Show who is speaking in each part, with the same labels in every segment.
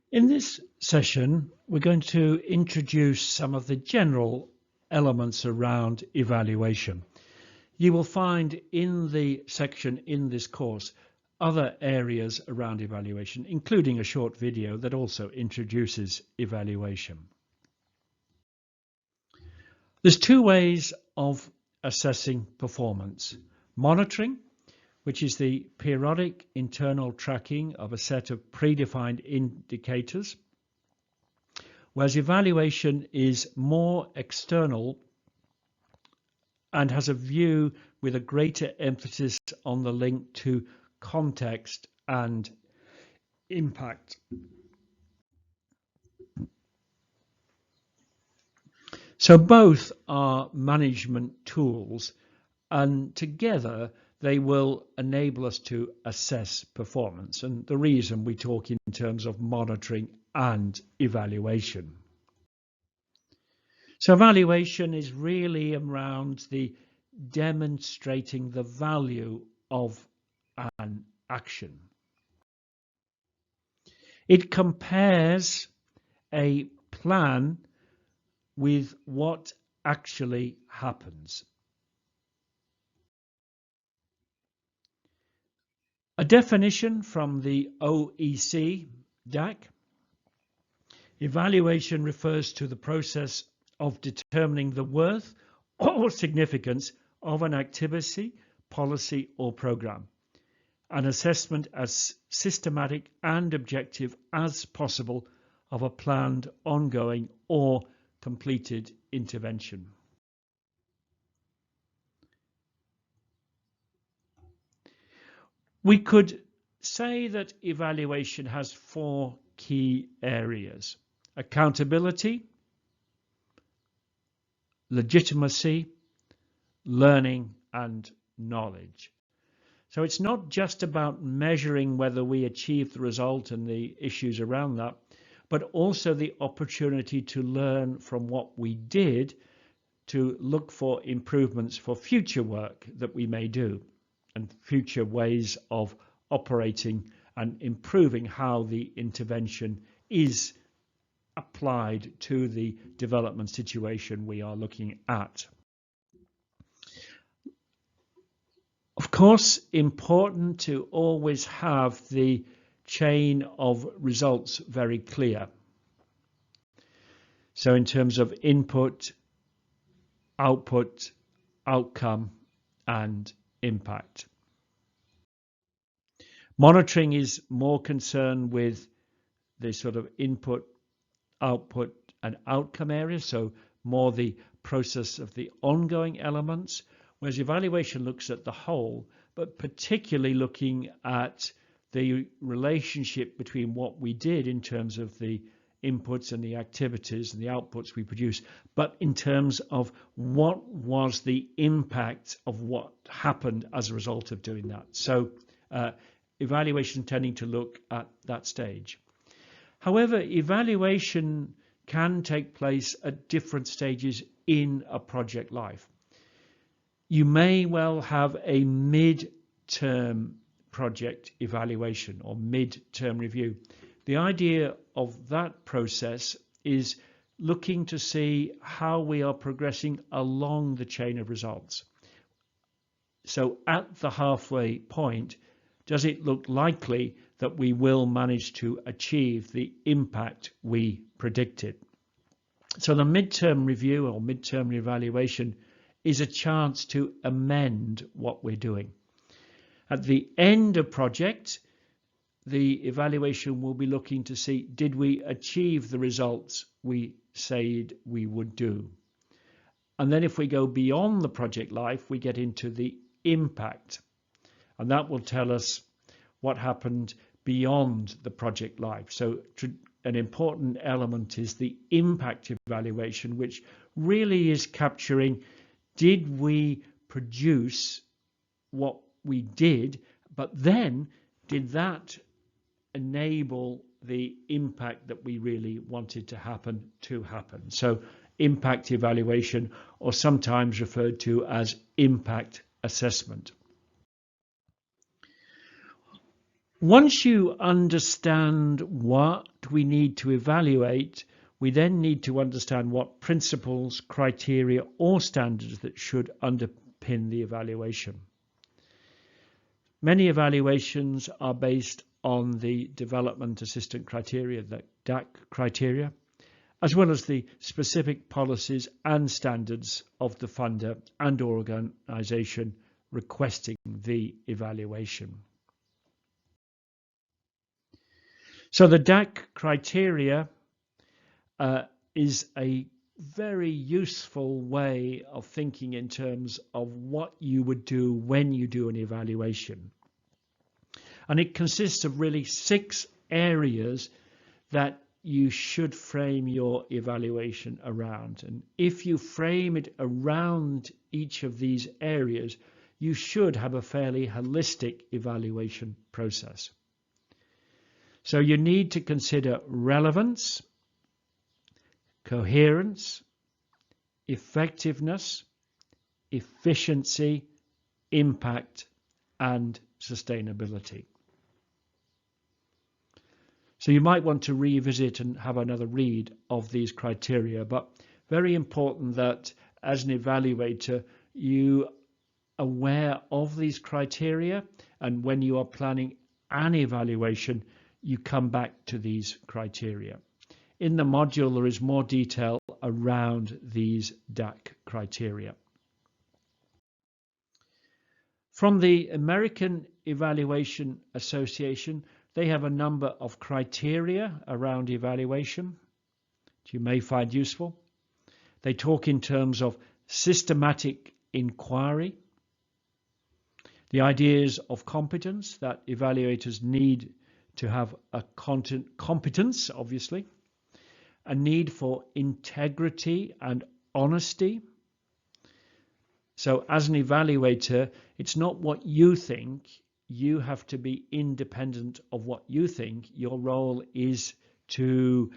Speaker 1: In this session, we're going to introduce some of the general elements around evaluation. You will find in the section in this course other areas around evaluation, including a short video that also introduces evaluation. There's two ways of assessing performance: monitoring, which is the periodic internal tracking of a set of predefined indicators, whereas evaluation is more external and has a view with a greater emphasis on the link to context and impact. So both are management tools, and together they will enable us to assess performance. And the reason we talk in terms of monitoring and evaluation. So evaluation is really around the demonstrating the value of an action. It compares a plan with what actually happens. A definition from the OEC DAC: evaluation refers to the process of determining the worth or significance of an activity, policy, or program. An assessment as systematic and objective as possible of a planned, ongoing, or completed intervention. We could say that evaluation has four key areas: accountability, legitimacy, learning, and knowledge. So it's not just about measuring whether we achieve the result and the issues around that, but also the opportunity to learn from what we did, to look for improvements for future work that we may do and future ways of operating and improving how the intervention is applied to the development situation we are looking at. Of course, important to always have the chain of results very clear. So in terms of input, output, outcome, and impact. Monitoring is more concerned with the sort of input, output, and outcome area, so more the process of the ongoing elements, whereas evaluation looks at the whole, but particularly looking at the relationship between what we did in terms of the inputs and the activities and the outputs we produce, but in terms of what was the impact of what happened as a result of doing that. So evaluation tending to look at that stage. However, evaluation can take place at different stages in a project life. You may well have a mid-term project evaluation or mid-term review. The idea of that process is looking to see how we are progressing along the chain of results. So at the halfway point, does it look likely that we will manage to achieve the impact we predicted? So the mid-term review or mid-term evaluation is a chance to amend what we're doing. At the end of project, the evaluation will be looking to see, did we achieve the results we said we would do? And then if we go beyond the project life, we get into the impact. And that will tell us what happened beyond the project life. So an important element is the impact evaluation, which really is capturing, did we produce what we did, but then did that enable the impact that we really wanted to happen? So impact evaluation, or sometimes referred to as impact assessment. Once you understand what fact we need to evaluate, we then need to understand what principles, criteria, or standards that should underpin the evaluation. Many evaluations are based on the Development Assistance Criteria, the DAC Criteria, as well as the specific policies and standards of the funder and organisation requesting the evaluation. So the DAC Criteria is a very useful way of thinking in terms of what you would do when you do an evaluation. And it consists of really 6 areas that you should frame your evaluation around. And if you frame it around each of these areas, you should have a fairly holistic evaluation process. So you need to consider relevance, coherence, effectiveness, efficiency, impact, and sustainability. So you might want to revisit and have another read of these criteria, but very important that as an evaluator, you are aware of these criteria, and when you are planning an evaluation, you come back to these criteria. In the module, there is more detail around these DAC criteria. From the American Evaluation Association, they have a number of criteria around evaluation that you may find useful. They talk in terms of systematic inquiry, the ideas of competence, that evaluators need to have a competence, obviously, a need for integrity and honesty. So as an evaluator, it's not what you think. You have to be independent of what you think. Your role is to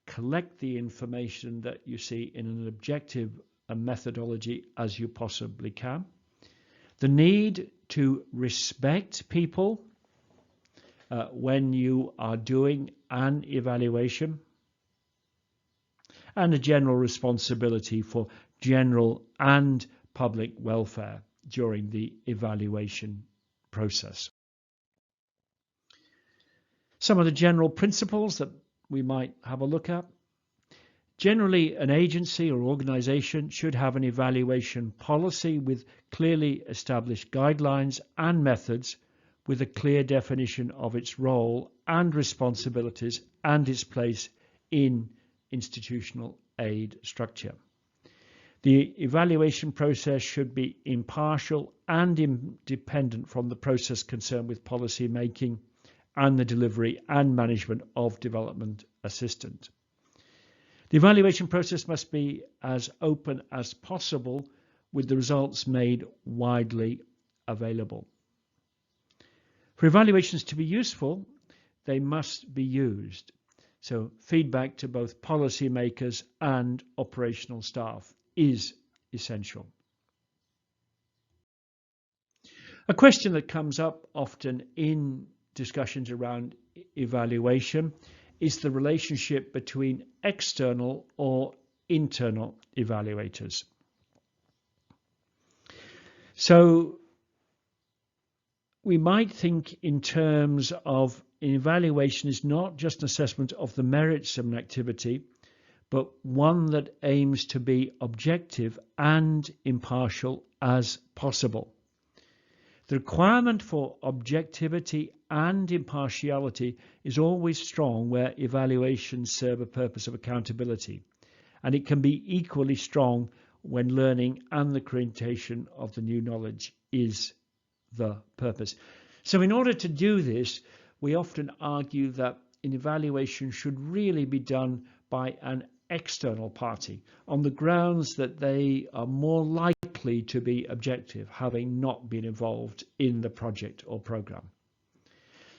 Speaker 1: collect the information that you see in an objective methodology as you possibly can. The need to respect people when you are doing an evaluation, and a general responsibility for general and public welfare during the evaluation process. Some of the general principles that we might have a look at. Generally, an agency or organization should have an evaluation policy with clearly established guidelines and methods, with a clear definition of its role and responsibilities and its place in institutional aid structure. The evaluation process should be impartial and independent from the process concerned with policy making and the delivery and management of development assistance. The evaluation process must be as open as possible, with the results made widely available. For evaluations to be useful, they must be used. So feedback to both policymakers and operational staff is essential. A question that comes up often in discussions around evaluation is the relationship between external or internal evaluators. So we might think in terms of evaluation is not just an assessment of the merits of an activity, but one that aims to be objective and impartial as possible. The requirement for objectivity and impartiality is always strong where evaluations serve a purpose of accountability, and it can be equally strong when learning and the creation of the new knowledge is the purpose. So in order to do this, we often argue that an evaluation should really be done by an external party on the grounds that they are more likely to be objective, having not been involved in the project or program.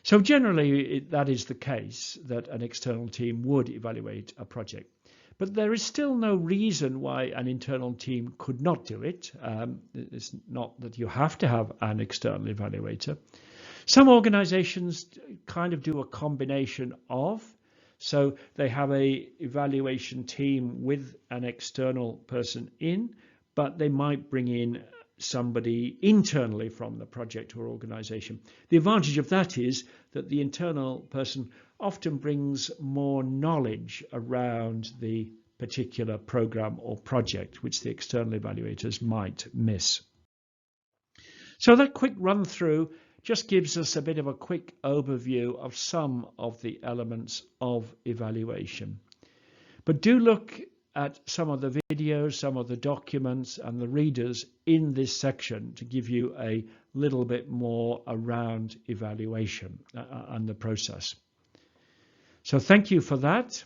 Speaker 1: So generally that is the case, that an external team would evaluate a project. But there is still no reason why an internal team could not do it. It's not that you have to have an external evaluator. Some organizations kind of do a combination of. So they have a evaluation team with an external person in, but they might bring in somebody internally from the project or organization. The advantage of that is that the internal person often brings more knowledge around the particular program or project, which the external evaluators might miss. So that quick run through just gives us a bit of a quick overview of some of the elements of evaluation. But do look at some of the videos, some of the documents and the readers in this section to give you a little bit more around evaluation and the process. So thank you for that.